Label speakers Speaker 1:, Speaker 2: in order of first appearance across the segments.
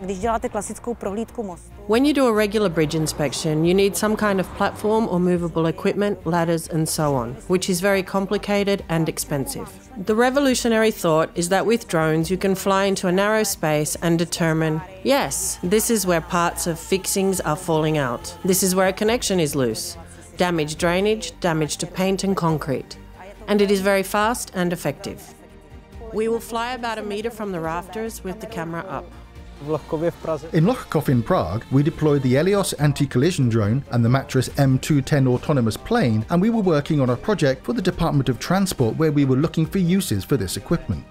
Speaker 1: Když děláte klasickou prohlídku mostu.
Speaker 2: When you do a regular bridge inspection, you need some kind of platform or movable equipment, ladders and so on, which is very complicated and expensive. The revolutionary thought is that with drones you can fly into a narrow space and determine, yes, this is where parts of fixings are falling out. This is where a connection is loose. Damaged drainage, damage to paint and concrete. And it is very fast and effective. We will fly about a meter from the rafters with the camera up.
Speaker 3: In LOCHKOV in Prague, we deployed the Helios anti-collision drone and the Mattress M210 autonomous plane, and we were working on a project for the Department of Transport where we were looking for uses for this equipment.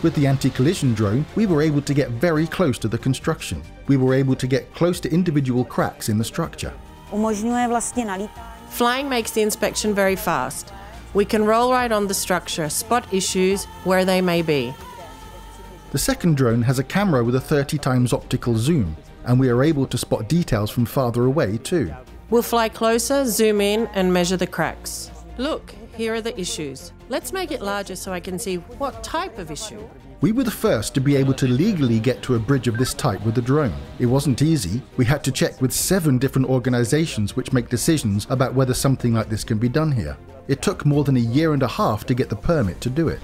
Speaker 3: With the anti-collision drone, we were able to get very close to the construction. We were able to get close to individual cracks in the structure.
Speaker 2: Flying makes the inspection very fast. We can roll right on the structure, spot issues where they may be.
Speaker 3: The second drone has a camera with a 30 times optical zoom, and we are able to spot details from farther away too.
Speaker 2: We'll fly closer, zoom in and measure the cracks. Look, here are the issues. Let's make it larger so I can see what type of issue.
Speaker 3: We were the first to be able to legally get to a bridge of this type with a drone. It wasn't easy. We had to check with 7 different organizations which make decisions about whether something like this can be done here. It took more than a year and a half to get the permit to do it.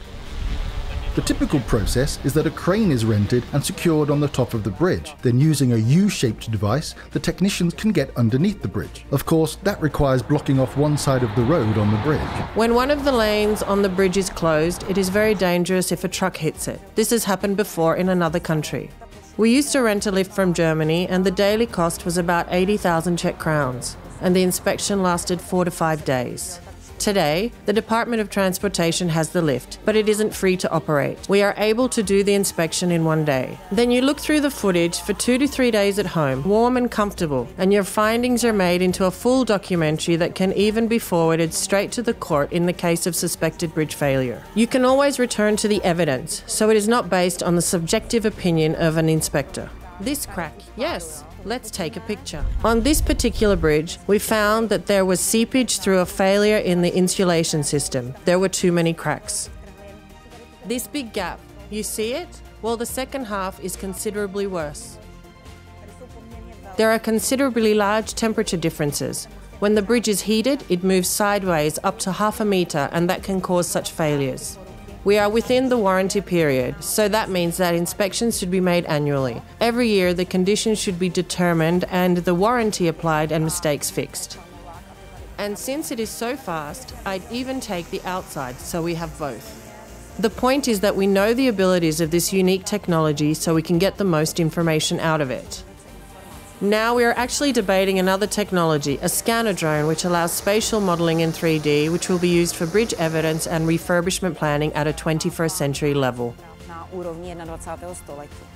Speaker 3: The typical process is that a crane is rented and secured on the top of the bridge. Then using a U-shaped device, the technicians can get underneath the bridge. Of course, that requires blocking off one side of the road on the bridge.
Speaker 2: When one of the lanes on the bridge is closed, it is very dangerous if a truck hits it. This has happened before in another country. We used to rent a lift from Germany and the daily cost was about 80,000 Czech crowns, and the inspection lasted 4 to 5 days. Today, the Department of Transportation has the lift, but it isn't free to operate. We are able to do the inspection in 1 day. Then you look through the footage for 2 to 3 days at home, warm and comfortable, and your findings are made into a full documentary that can even be forwarded straight to the court in the case of suspected bridge failure. You can always return to the evidence, so it is not based on the subjective opinion of an inspector. This crack, yes. Let's take a picture. On this particular bridge, we found that there was seepage through a failure in the insulation system. There were too many cracks. This big gap, you see it? Well, the second half is considerably worse. There are considerably large temperature differences. When the bridge is heated, it moves sideways up to half a meter, and that can cause such failures. We are within the warranty period, so that means that inspections should be made annually. Every year the conditions should be determined and the warranty applied and mistakes fixed. And since it is so fast, I'd even take the outside, so we have both. The point is that we know the abilities of this unique technology so we can get the most information out of it. Now we are actually debating another technology, a scanner drone, which allows spatial modelling in 3D, which will be used for bridge evidence and refurbishment planning at a 21st century level.
Speaker 1: Na úrovni 21. století.